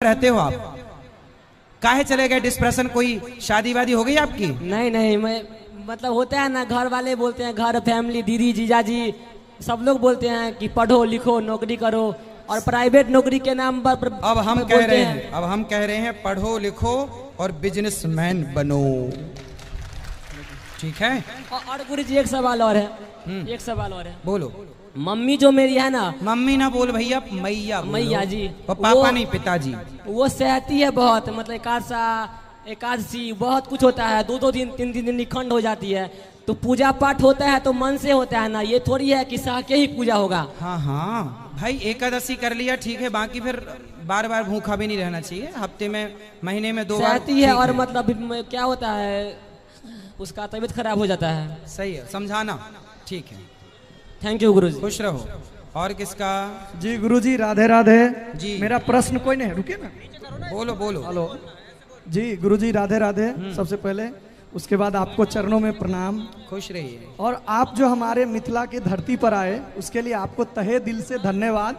रहते हो आप? काहे चले गए डिस्प्रेशन? कोई शादी वादी हो गई आपकी? नहीं नहीं, मैं मतलब होता है ना, घर वाले बोलते हैं, घर फैमिली दीदी जीजा जी सब लोग बोलते हैं कि पढ़ो लिखो नौकरी करो, और प्राइवेट नौकरी के नाम पर अब हम कह रहे हैं पढ़ो लिखो और बिजनेसमैन बनो। ठीक है। और गुरुजी एक सवाल और है, एक सवाल और है। बोलो। मम्मी जो मेरी है ना, मम्मी ना बोल भैया, मैया बोलो। मैया जी। और पापा नहीं, पिताजी। वो सहती है बहुत, मतलब एकादशी बहुत कुछ होता है, दो दिन तीन दिन निखंड हो जाती है, तो पूजा पाठ होता है तो मन से होता है ना, ये थोड़ी है कि सह के ही पूजा होगा। हाँ हाँ भाई, एकादशी कर लिया ठीक है, बाकी फिर बार बार भूखा भी नहीं रहना चाहिए, हफ्ते में महीने में 2 बार सहती है। और मतलब क्या होता है, उसका तबीयत खराब हो जाता है। सही है, समझाना ठीक है। थैंक यू गुरुजी। खुश रहो। और किसका? जी गुरुजी राधे राधे जी। मेरा प्रश्न कोई नहीं, रुकिए ना। बोलो बोलो। हेलो जी, गुरुजी राधे राधे। सबसे पहले उसके बाद आपको चरणों में प्रणाम। खुश रहिए। और आप जो हमारे मिथिला की धरती पर आए उसके लिए आपको तहे दिल से धन्यवाद।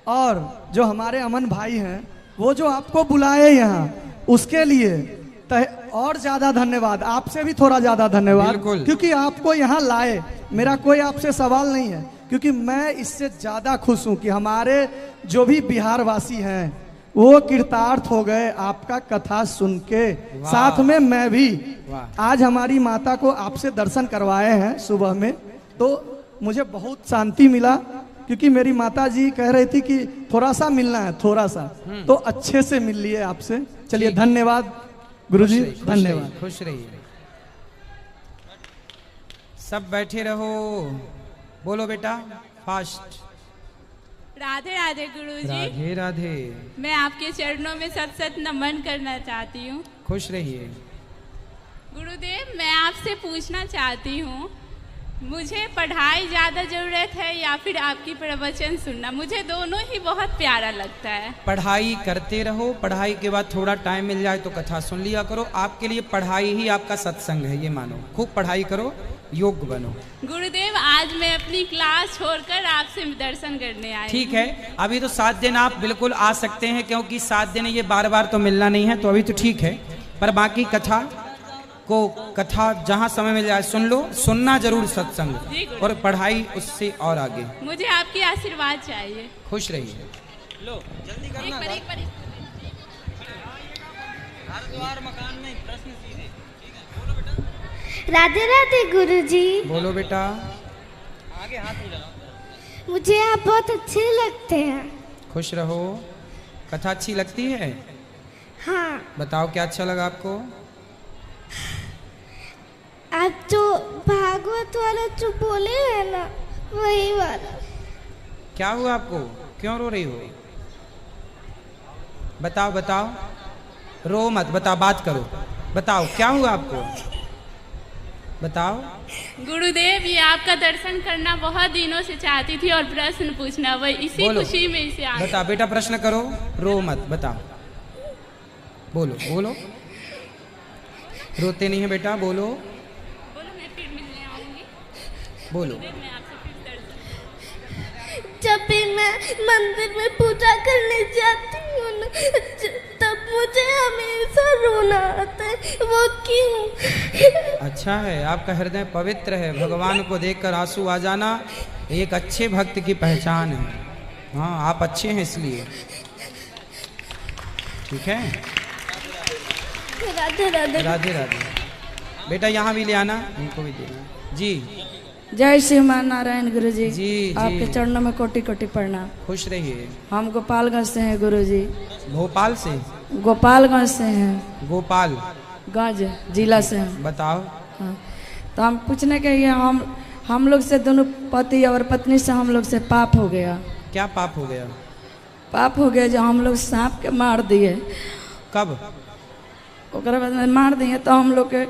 और जो हमारे अमन भाई हैं वो जो आपको बुलाए यहाँ, उसके लिए और ज्यादा धन्यवाद, आपसे भी थोड़ा ज्यादा धन्यवाद, क्योंकि आपको यहाँ लाए। मेरा कोई आपसे सवाल नहीं है, क्योंकि मैं इससे ज्यादा खुश हूँ कि हमारे जो भी बिहार वासी हैं वो कृतार्थ हो गए आपका कथा सुन के, साथ में मैं भी। आज हमारी माता को आपसे दर्शन करवाए हैं सुबह में, तो मुझे बहुत शांति मिला, क्योंकि मेरी माता जी कह रही थी कि थोड़ा सा मिलना है, थोड़ा सा, तो अच्छे से मिल लिए आपसे। चलिए धन्यवाद गुरुजी, धन्यवाद। खुश रहिए। सब बैठे रहो। बोलो बेटा फास्ट। राधे राधे गुरुजी। राधे राधे। मैं आपके चरणों में सत नमन करना चाहती हूँ। खुश रहिए। गुरुदेव, मैं आपसे पूछना चाहती हूँ, मुझे पढ़ाई ज़्यादा ज़रूरत है या फिर आपकी प्रवचन सुनना? मुझे दोनों ही बहुत प्यारा लगता है। पढ़ाई करते रहो, पढ़ाई के बाद थोड़ा टाइम मिल जाए तो कथा सुन लिया करो। आपके लिए पढ़ाई ही आपका सत्संग है, ये मानो। खूब पढ़ाई करो, योग्य बनो। गुरुदेव, आज मैं अपनी क्लास छोड़कर आपसे दर्शन करने आई। ठीक है, अभी तो 7 दिन आप बिल्कुल आ सकते हैं, क्योंकि 7 दिन ये बार बार तो मिलना नहीं है, तो अभी तो ठीक है। पर बाकी कथा जहाँ समय मिल जाए सुन लो, सुनना जरूर सत्संग, और पढ़ाई उससे और आगे। मुझे आपकी आशीर्वाद चाहिए। खुश रहिए। लो जल्दी करना। एक बार। मकान में प्रश्न सीधे। ठीक है, बोलो बेटा। राधे राधे गुरुजी। बोलो बेटा। आगे हाथ नहीं लगाओ। मुझे आप बहुत अच्छे लगते हैं। खुश रहो। कथा अच्छी लगती है? हाँ। बताओ क्या अच्छा लगा आपको? आप जो भागवत वाला जो बोले है ना, वही वाला। क्या हुआ आपको? क्यों रो रही हो? बताओ बताओ, रो मत, बताओ, बात करो, बताओ क्या हुआ आपको, बताओ। गुरुदेव, ये आपका दर्शन करना बहुत दिनों से चाहती थी और प्रश्न पूछना, वही इसी खुशी में इसे आ। बता बेटा, प्रश्न करो, रो मत, बताओ, बोलो बोलो। रोते नहीं है बेटा, बोलो। बोलो, मैं फिर मिलने आऊंगी। बोलो। मैं आपसे फिर दर्शन। जब भी मैं मंदिर में पूजा करने जाती हूँ ना, तब मुझे हमेशा रोना आता है, वो क्यों? अच्छा है, आपका हृदय पवित्र है, भगवान को देखकर आंसू आ जाना एक अच्छे भक्त की पहचान है। हाँ, आप अच्छे हैं इसलिए। ठीक है। राधे राधे। राधे राधे। बेटा यहाँ भी ले आना, इनको भी देना। जी। जय श्री नारायण गुरुजी। जी आपके चरणों में कोटि कोटि प्रणाम। खुश रहिए। हम गोपालगंज से हैं गुरुजी। भोपाल से? गोपालगंज से हैं। गोपालगंज जिला से हैं। बताओ। हाँ, तो हम पूछने के लिए, हम लोग से दोनों पति और पत्नी से हम लोग से पाप हो गया। क्या पाप हो गया? पाप हो गया जो हम लोग सांप के मार दिए। कब? ओकरा बाद में मार दिए तो हम लोग के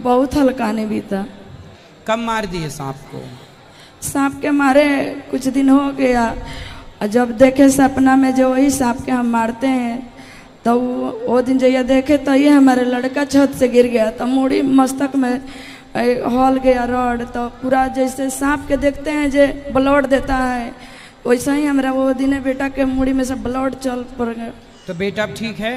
बहुत हल्काने बीता। कब मार दिए सांप को? सांप के मारे कुछ दिन हो गया, और जब देखे सपना में जो वही सांप के हम मारते हैं, तो वो दिन जब देखे तो ये हमारे लड़का छत से गिर गया, तो मुड़ी मस्तक में हॉल गया रॉड, तो पूरा जैसे सांप के देखते हैं जो ब्लड देता है, वैसा ही हमारा वो दिन बेटा के मुड़ी में से ब्लड चल पड़ गया। तो बेटा अब ठीक है?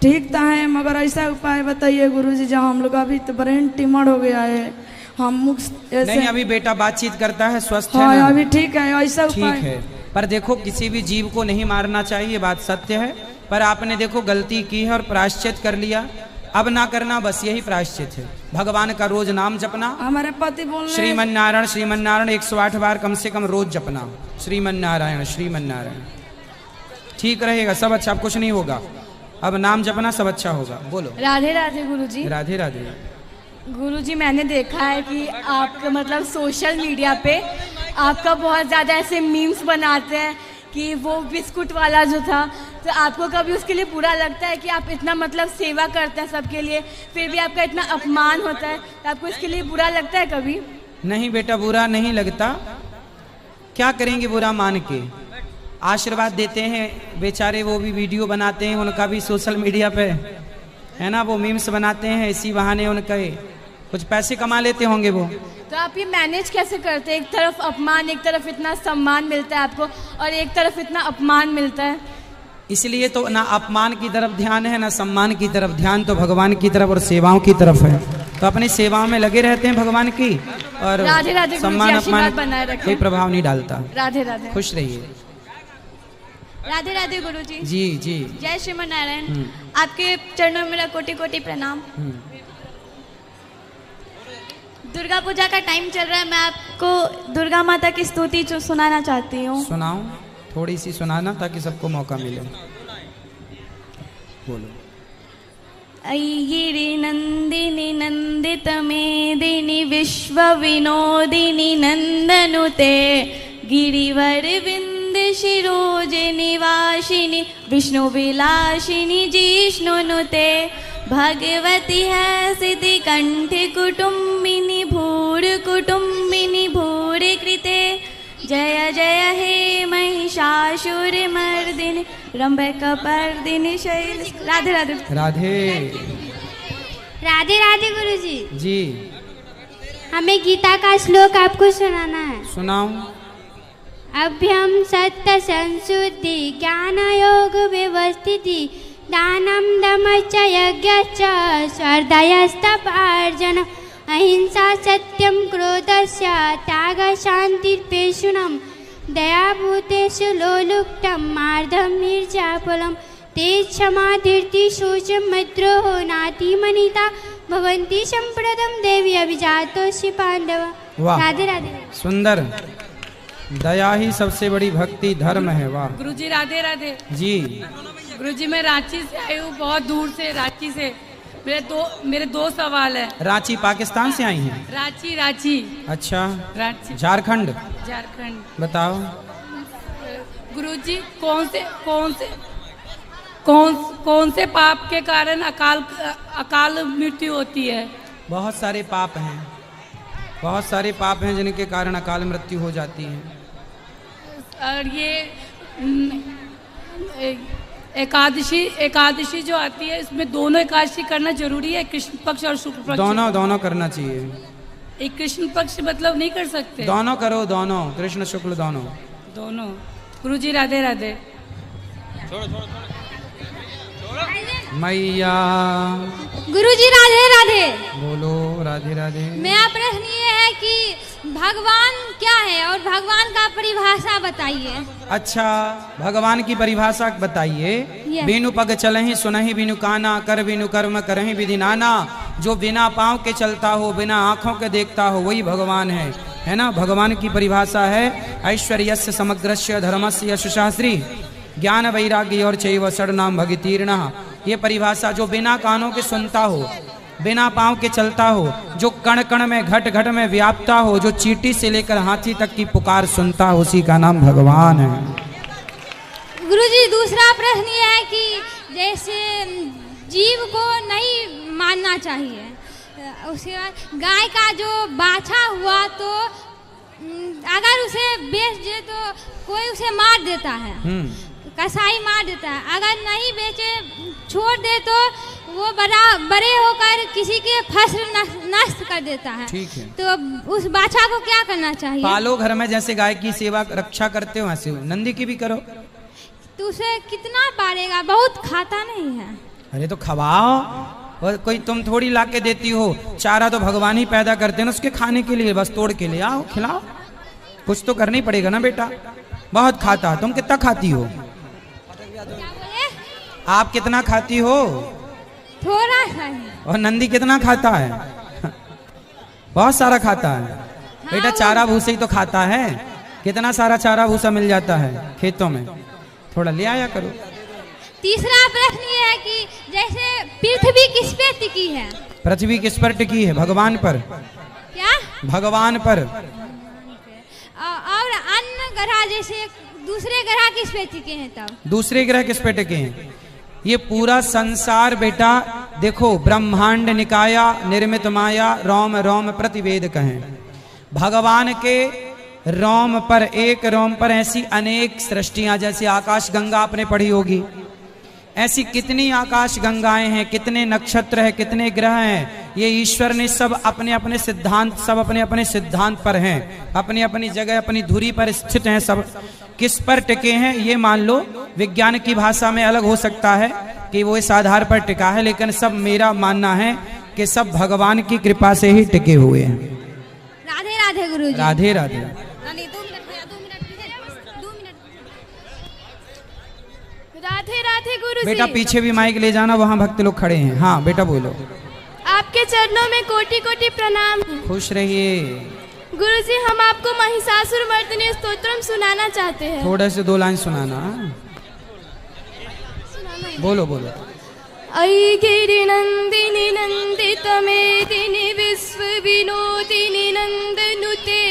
ठीक तो है, मगर ऐसा उपाय बताइए गुरुजी, जब हम लोग अभी तो ब्रेन ट्यूमर हो गया है, हम ऐसे नहीं अभी बेटा बातचीत करता है, स्वस्थ है हाँ ना? अभी ठीक है, ऐसा ठीक उपाय है, पर देखो किसी भी जीव को नहीं मारना चाहिए, बात सत्य है। पर आपने देखो गलती की है और प्रायश्चित कर लिया, अब ना करना, बस यही प्रायश्चित है। भगवान का रोज नाम जपना, हमारे पति बोल रहे हैं श्रीमन नारायण 108 बार कम से कम रोज जपना, श्रीमन नारायण। ठीक रहेगा, सब अच्छा, अब कुछ नहीं होगा, अब नाम जपना, सब अच्छा होगा। बोलो। राधे राधे गुरुजी। राधे राधे। गुरुजी मैंने देखा है कि आप मतलब सोशल मीडिया पे आपका बहुत ज़्यादा ऐसे मीम्स बनाते हैं कि वो बिस्कुट वाला जो था, तो आपको कभी उसके लिए बुरा लगता है कि आप इतना मतलब सेवा करते हैं सबके लिए, फिर भी आपका इतना अपमान होता है, तो आपको इसके लिए बुरा लगता है कभी? नहीं बेटा, बुरा नहीं लगता, क्या करेंगे बुरा मान के, आशीर्वाद देते हैं बेचारे, वो भी वीडियो बनाते हैं, उनका भी सोशल मीडिया पे है ना, वो मीम्स बनाते हैं, इसी बहाने उनके कुछ पैसे कमा लेते होंगे वो। तो आप ये मैनेज कैसे करते हैं? एक तरफ अपमान, एक तरफ इतना सम्मान मिलता है आपको, और एक तरफ इतना अपमान मिलता है। इसलिए तो ना अपमान की तरफ ध्यान है ना सम्मान की तरफ, ध्यान तो भगवान की तरफ और सेवाओं की तरफ है, तो अपनी सेवाओं में लगे रहते हैं भगवान की, और राधे राधे सम्मान अपमान बनाए रखें, कोई प्रभाव नहीं डालता। राधे राधे। खुश रहिए। राधे राधे गुरुजी। जी जी। जय श्रीमन नारायण। आपके चरणों में मेरा कोटि कोटि प्रणाम। दुर्गा पूजा का टाइम चल रहा है, मैं आपको दुर्गा माता की स्तुति सुनाना चाहती हूँ। सुनाओ, थोड़ी सी सुनाना ताकि सबको मौका मिले। बोलो। गिरि नंदिनी नंदित मेदिनी विश्व विनोदिनी नंदनुते गिरिवर विंद शिरोज निवासिनी विष्णु विलासिनी जिष्णुनुते भगवती है सिद्धि कंठ कुटुंबिनी भूर कुटुंबिनी भूर कृते जय जय हे महिषासुर मर्दिनी रंभकपर्दिनी शैल। राधे राधे। राधे राधे राधे गुरुजी। जी। हमें गीता का श्लोक आपको सुनाना है। सुनाओ। अभ्यम सत्य संशुद्धि ज्ञान योग व्यवस्थिति दानम दमश्च यज्ञश्च श्रद्धयस्तपार्जन अहिंसा सत्यम क्रोधस्य त्याग शांतिर्पेषुणम दयाभूतेषु लोलुप्तम मार्दमिर्जाफलम ते क्षमा धीर्ति शोचम मैत्रोः नातिमनिता भवन्ति संप्रदम देवी अभिजातोऽसि पांडव। राधे राधे। सुंदर। दया ही सबसे बड़ी भक्ति धर्म है। वाह गुरुजी। राधे राधे जी। गुरुजी मैं रांची से आई हूँ, बहुत दूर से, रांची से। मेरे दो सवाल है। रांची पाकिस्तान से आई हैं? रांची। अच्छा। रांची झारखंड। बताओ गुरुजी, कौन से पाप के कारण अकाल मृत्यु होती है? बहुत सारे पाप हैं, बहुत सारे पाप हैं जिनके कारण अकाल मृत्यु हो जाती है। और ये एकादशी जो आती है, इसमें दोनों एकादशी करना जरूरी है, कृष्ण पक्ष और शुक्ल पक्ष? दोनों करना चाहिए। एक कृष्ण पक्ष मतलब नहीं कर सकते? दोनों करो, दोनों, कृष्ण शुक्ल दोनों। गुरुजी राधे राधे। मैया। गुरुजी राधे राधे। बोलो। राधे राधे। मेरा प्रश्न ये है कि भगवान क्या है और भगवान का परिभाषा बताइए। अच्छा, भगवान की परिभाषा बताइए। बिनु पग चलहि सुनहि बिनु काना कर बिनु कर्म करहि विधि नाना। जो बिना पाँव के चलता हो, बिना आँखों के देखता हो, वही भगवान है ना। भगवान की परिभाषा है ऐश्वर्यस्य समग्रस्य धर्मस्य यशशास्त्री ज्ञान वैराग्य और चैव षड्नाम भगतीर्णः। ये परिभाषा, जो बिना कानों के सुनता हो, बिना पाँव के चलता हो, जो कण कण में घट घट में व्याप्ता हो, जो चींटी से लेकर हाथी तक की पुकार सुनता हो, उसी का नाम भगवान है। गुरुजी दूसरा प्रश्न ये है कि जैसे जीव को नहीं मानना चाहिए, उसके बाद गाय का जो बाछा हुआ तो अगर उसे बेच दे तो कोई उसे मार देता है, कसाई मार देता है। अगर नहीं बेचे, छोड़ दे तो वो बड़े होकर किसी के फसल नष्ट कर देता है। ठीक है। तो उस बाछा को क्या करना चाहिए? पालो घर में, जैसे गाय की सेवा रक्षा करते हो, ऐसे नंदी की भी करो। तो उसे कितना पालेगा, बहुत खाता नहीं है। अरे तो खवाओ, और कोई तुम थोड़ी ला के देती हो, चारा तो भगवान ही पैदा करते हैं ना उसके खाने के लिए, बस तोड़ के ले आओ खिलाओ, कुछ तो करना ही पड़ेगा ना बेटा। बहुत खाता, तुम कितना खाती हो? आप कितना खाती हो? थोड़ा सा। और नंदी कितना खाता है? बहुत सारा खाता है। हाँ, बेटा चारा भूसा ही तो खाता है, कितना सारा चारा भूसा मिल जाता है खेतों में, थोड़ा ले आया करो। तीसरा प्रश्न ये है कि जैसे पृथ्वी किस पे टिकी है? पृथ्वी किस पर टिकी है? भगवान पर। क्या? भगवान पर। और अन्य ग्रह जैसे दूसरे ग्रह किस पे टिके हैं? तब दूसरे ग्रह किस पे टिके हैं? ये पूरा संसार बेटा देखो, ब्रह्मांड निकाया निर्मित माया रोम रोम प्रतिवेद कहें। भगवान के रोम पर, एक रोम पर ऐसी अनेक सृष्टियां, जैसे आकाश गंगा आपने पढ़ी होगी, ऐसी कितनी आकाश गंगाएं हैं, कितने नक्षत्र हैं, कितने ग्रह हैं। ये ईश्वर ने सब अपने अपने सिद्धांत, सब अपने अपने सिद्धांत पर हैं, अपनी अपनी जगह अपनी धुरी पर स्थित हैं। सब किस पर टिके हैं ये मान लो, विज्ञान की भाषा में अलग हो सकता है कि वो इस आधार पर टिका है, लेकिन सब मेरा मानना है कि सब भगवान की कृपा से ही टिके हुए हैं। राधे राधे गुरुजी। राधे राधे। राधे राधे गुरुजी। बेटा पीछे भी माइक ले जाना, वहाँ भक्त लोग खड़े हैं। हाँ बेटा बोलो। आपके चरणों में कोटि कोटि प्रणाम। खुश रहिए। गुरुजी हम आपको महिषासुर मर्दिनी स्तोत्रम सुनाना चाहते हैं। थोड़े से 2 लाइन सुनाना। बोलो बोलो। ऐ गिरि नंदिनी नंदित मेदिनी विश्व विनोदिनी नंदनुते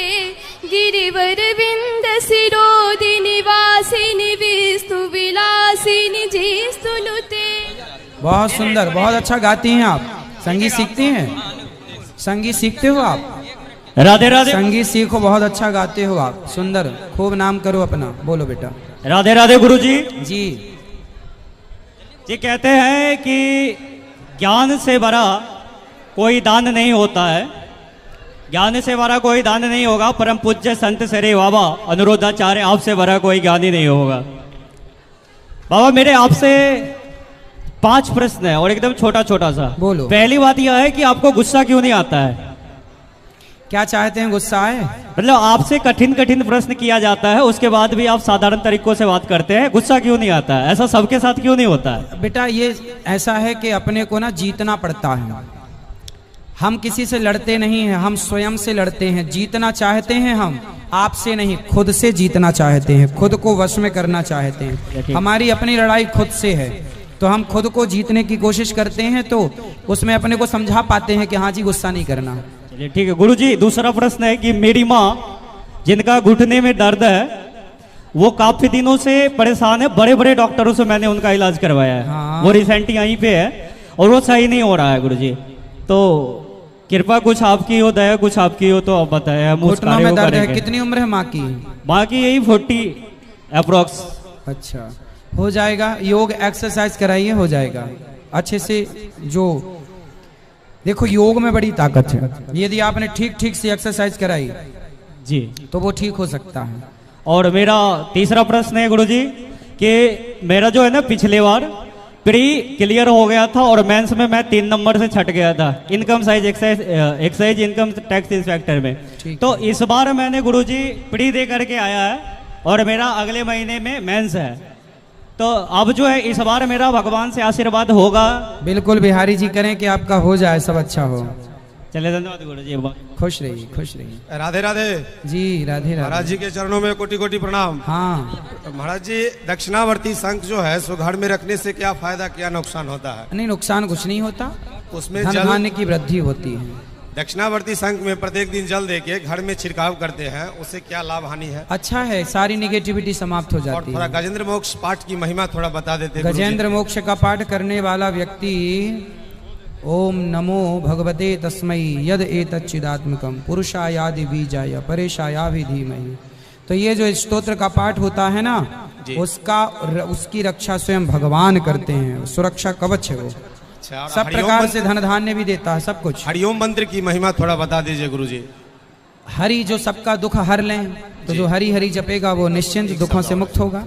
गिरिवर विंद सिरोदिनी वासिनी विष्णु विलासिनी जिस्तुनुते। बहुत सुंदर, बहुत अच्छा गाती हैं आप। संगीत सीखती हैं? संगीत सीखते हो आप? राधे राधे। संगीत सीखो, बहुत अच्छा गाते हो आप, सुंदर, खूब नाम करो अपना। बोलो बेटा। राधे राधे गुरुजी। जी ये कहते हैं कि ज्ञान से भरा कोई दान नहीं होता है, ज्ञान से भरा कोई दान नहीं होगा। परम पूज्य संत श्री बाबा अनुरोधाचार्य, आपसे भरा कोई ज्ञान ही नहीं होगा। बाबा मेरे आपसे 5 प्रश्न है और एकदम छोटा छोटा सा। बोलो। पहली बात यह है कि आपको गुस्सा क्यों नहीं आता है? क्या चाहते हैं? गुस्सा है? मतलब आपसे कठिन कठिन प्रश्न किया जाता है, उसके बाद भी आप साधारण तरीकों से बात करते हैं, गुस्सा क्यों नहीं आता है? ऐसा सबके साथ क्यों नहीं होता है? बेटा ये ऐसा है कि अपने को ना जीतना पड़ता है। हम किसी से लड़ते नहीं हैं, हम स्वयं से लड़ते हैं। जीतना चाहते हैं हम, आपसे नहीं, खुद से जीतना चाहते हैं, खुद को वश में करना चाहते हैं। हमारी अपनी लड़ाई खुद से है, तो हम खुद को जीतने की कोशिश करते हैं, तो उसमें अपने को समझा पाते हैं कि हाँ जी गुस्सा नहीं करना। चलिए ठीक है गुरुजी। दूसरा प्रश्न है कि मेरी माँ जिनका घुटने में दर्द है वो काफी दिनों से परेशान है, बड़े बड़े डॉक्टरों से मैंने उनका इलाज करवाया है। हाँ। वो रिसेंटली यहीं पे है और वो सही नहीं हो रहा है गुरुजी। तो कृपा कुछ आपकी हो, दया कुछ आपकी हो तो आप बताएं। घुटनों में दर्द है। कितनी उम्र है माँ की? माँ की यही 40 अप्रोक्स। अच्छा, हो जाएगा। योग एक्सरसाइज कराइए, हो जाएगा अच्छे से। जो देखो योग में बड़ी ताकत है, यदि आपने ठीक ठीक से एक्सरसाइज कराई जी तो वो ठीक हो सकता है। और मेरा तीसरा प्रश्न है गुरुजी कि मेरा जो है ना पिछले बार प्री क्लियर हो गया था और मेंस में मैं 3 नंबर से छट गया था income size excise income tax inspector में। तो इस बार मैंने गुरुजी प्री दे करके आया है और मेरा अगले महीने में मेंस है। तो अब जो है इस बार मेरा भगवान से आशीर्वाद होगा। बिल्कुल बिहारी जी करें कि आपका हो जाए, सब अच्छा हो। चले धन्यवाद गुरुजी। खुश रहिए, खुश रहिए। राधे राधे जी। राधे राधे। महाराज जी के चरणों में कोटि कोटि प्रणाम। हाँ महाराज जी, दक्षिणावर्ती शंख जो है सो घर में रखने से क्या फायदा, क्या नुकसान होता है? नहीं, नुकसान कुछ नहीं होता, उसमें धन धान्य की वृद्धि होती है। दक्षिणावर्ती शंख में प्रत्येक दिन जल देके घर में छिड़काव करते हैं, उससे क्या लाभ हानि है? अच्छा है, सारी निगेटिविटी समाप्त हो जाती है। थोड़ा गजेंद्र मोक्ष पाठ की महिमा थोड़ा बता देते। गजेंद्र मोक्ष का पाठ करने वाला व्यक्ति ओम नमो भगवते तस्मै यद एतच्चिदात्मकम पुरुषायादि बीजाय परेशायाभि धीमहि। तो ये जो स्तोत्र का पाठ होता है ना, उसकी रक्षा स्वयं भगवान करते हैं, सुरक्षा कवच है वो। सब प्रकार से धन धान्य भी देता है, सब कुछ। हरिओम मंत्र की महिमा थोड़ा बता दीजिए गुरुजी। हरि जो सबका दुख हर लें, तो जो हरि हरि जपेगा वो निश्चिंत दुखों से मुक्त होगा।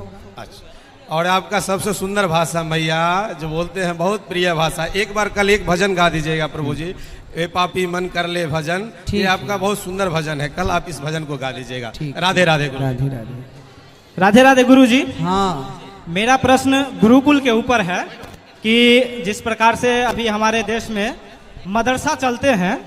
और आपका सबसे सुंदर भाषा मैया जो बोलते हैं, बहुत प्रिय भाषा। एक बार कल एक भजन गा दीजिएगा प्रभु जी, ए पापी मन कर ले भजन। ये आपका बहुत सुंदर भजन है, कल आप इस भजन को गा दीजिएगा। राधे राधे गुरु। राधे राधे। राधे राधे गुरु जी। हाँ, मेरा प्रश्न गुरुकुल के ऊपर है कि जिस प्रकार से अभी हमारे देश में मदरसा चलते हैं,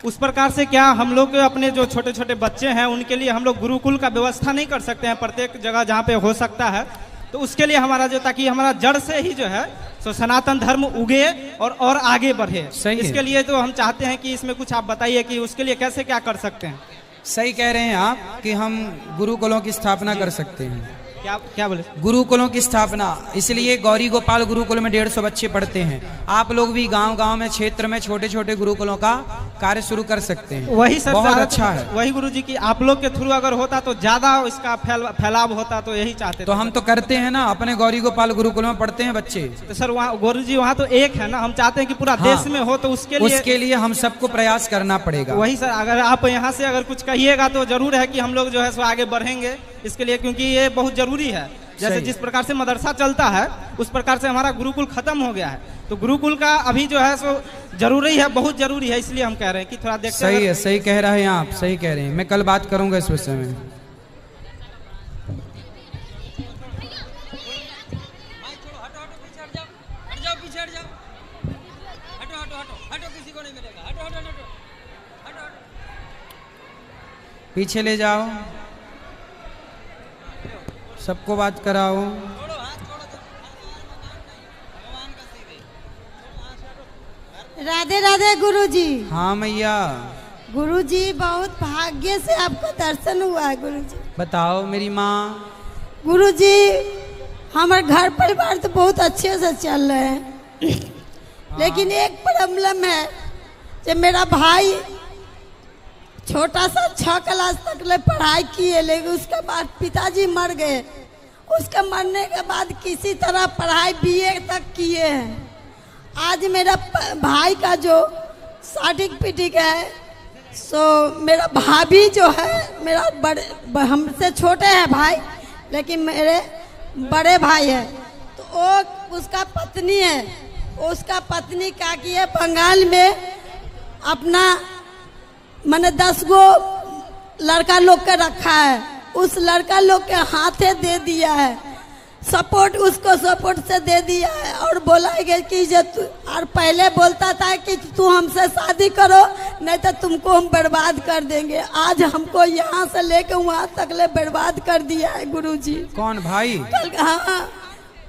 उस प्रकार से क्या हम लोग अपने जो छोटे छोटे बच्चे हैं उनके लिए हम लोग गुरुकुल का व्यवस्था नहीं कर सकते हैं प्रत्येक जगह जहाँ पे हो सकता है? तो उसके लिए हमारा जो, ताकि हमारा जड़ से ही जो है सो सनातन धर्म उगे और आगे बढ़े। इसके लिए तो हम चाहते हैं कि इसमें कुछ आप बताइए कि उसके लिए कैसे क्या कर सकते हैं। सही कह रहे हैं आप कि हम गुरुकुलों की स्थापना कर सकते हैं। क्या बोले? गुरुकुलों की स्थापना, इसलिए गौरी गोपाल गुरुकुल में 150 बच्चे पढ़ते हैं। आप लोग भी गांव-गांव में, क्षेत्र में छोटे छोटे गुरुकुलों का कार्य शुरू कर सकते हैं। वही सर, बहुत अच्छा है। वही गुरुजी की आप लोग के थ्रू अगर होता तो ज्यादा इसका फैलाव होता, तो यही चाहते। तो हम तो करते हैं ना, अपने गौरी गोपाल गुरुकुल में पढ़ते हैं बच्चे। तो सर वहाँ गुरुजी वहाँ तो एक है ना, हम चाहते हैं कि पूरा देश में हो, तो उसके लिए हम सबको प्रयास करना पड़ेगा। वही सर, अगर आप यहाँ से अगर कुछ कहिएगा तो जरूर है कि हम लोग जो है सो आगे बढ़ेंगे इसके लिए, क्योंकि ये बहुत जरूरी है। जैसे जिस प्रकार से मदरसा चलता है उस प्रकार से हमारा गुरुकुल खत्म हो गया है, तो गुरुकुल का अभी जो है सो जरूरी है, बहुत जरूरी है। इसलिए हम कह रहे हैं कि थोड़ा देखते हैं। सही है, सही कह रहे हैं आप, सही कह रहे हैं। मैं कल बात करूंगा इस विषय में। पीछे ले जाओ, सबको बात कराओ। राधे राधे गुरुजी। हाँ मैया। गुरुजी बहुत भाग्य से आपका दर्शन हुआ है गुरुजी। बताओ मेरी माँ। गुरुजी हमारे घर परिवार तो बहुत अच्छे से चल रहे हैं, लेकिन एक प्रॉब्लम है, जब मेरा भाई छोटा सा 6 क्लास तक ले पढ़ाई किए, लेकिन उसके बाद पिताजी मर गए। उसके मरने के बाद किसी तरह पढ़ाई BA तक किए हैं। आज मेरा भाई का जो सर्टिफिकेट है, सो मेरा भाभी जो है, मेरा बड़े हमसे छोटे हैं भाई, लेकिन मेरे बड़े भाई है, तो वो उसका पत्नी है। उसका पत्नी क्या की है, बंगाल में अपना मैंने 10 गो लड़का लोग के रखा है, उस लड़का लोग के हाथे दे दिया है, सपोर्ट उसको सपोर्ट से दे दिया है, और बोला है कि जब और पहले बोलता था कि तू हमसे शादी करो नहीं तो तुमको हम बर्बाद कर देंगे। आज हमको यहाँ से लेके वहाँ तक ले बर्बाद कर दिया है गुरुजी। कौन भाई?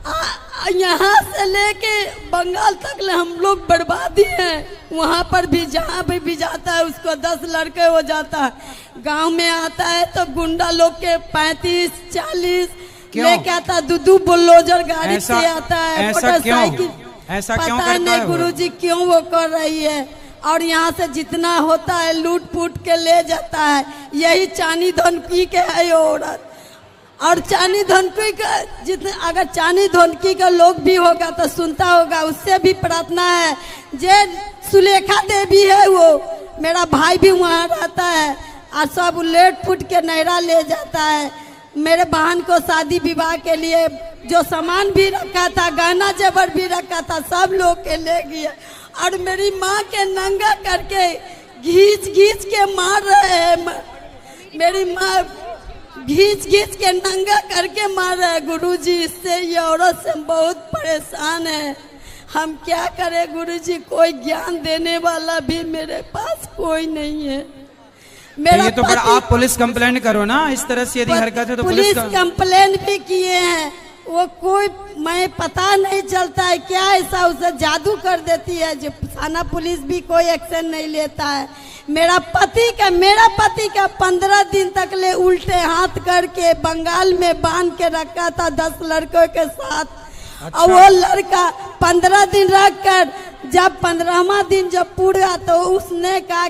हाँ, यहाँ से लेके बंगाल तक ले हम लोग बर्बादी हैं। वहाँ पर भी जहाँ भी जाता है उसको 10 लड़के हो जाता है। गांव में आता है तो गुंडा लोग के 35-40 लेके आता, 2 बुलडोजर गाड़ी से आता है, मोटरसाइकिल। ऐसा क्यों पता करता नहीं गुरुजी क्यों वो कर रही है। और यहाँ से जितना होता है लूट फूट के ले जाता है। यही चानी धनकी के है ये औरत। और चानी धनकी का जितने, अगर चानी धनकी का लोग भी होगा तो सुनता होगा, उससे भी प्रार्थना है। जे सुलेखा देवी है, वो मेरा भाई भी वहाँ रहता है, और सब लेट फूट के नहरा ले जाता है। मेरे बहन को शादी विवाह के लिए जो सामान भी रखा था, गहना जेवर भी रखा था, सब लोग के ले गया। और मेरी माँ के नंगा करके घींच के मार रहे हैं। मेरी माँ घींच के नंगा करके मार रहे हैं गुरुजी। इससे ये औरत से बहुत परेशान है। हम क्या करें गुरुजी, कोई ज्ञान देने वाला भी मेरे पास कोई नहीं है। मेरा तो फिर आप पुलिस कंप्लेंट करो ना, इस तरह से यदि हरकत है तो पुलिस कंप्लेंट भी किए हैं, वो कोई मैं पता नहीं चलता है क्या ऐसा उसे जादू कर देती है, जो थाना पुलिस भी कोई एक्शन नहीं लेता है। मेरा पति का 15 दिन तक ले उल्टे हाथ करके बंगाल में बांध के रखा था 10 लड़कों के साथ। अच्छा। और वो लड़का 15 दिन रख कर जब 15वां दिन जब पूरा तो उसने कहा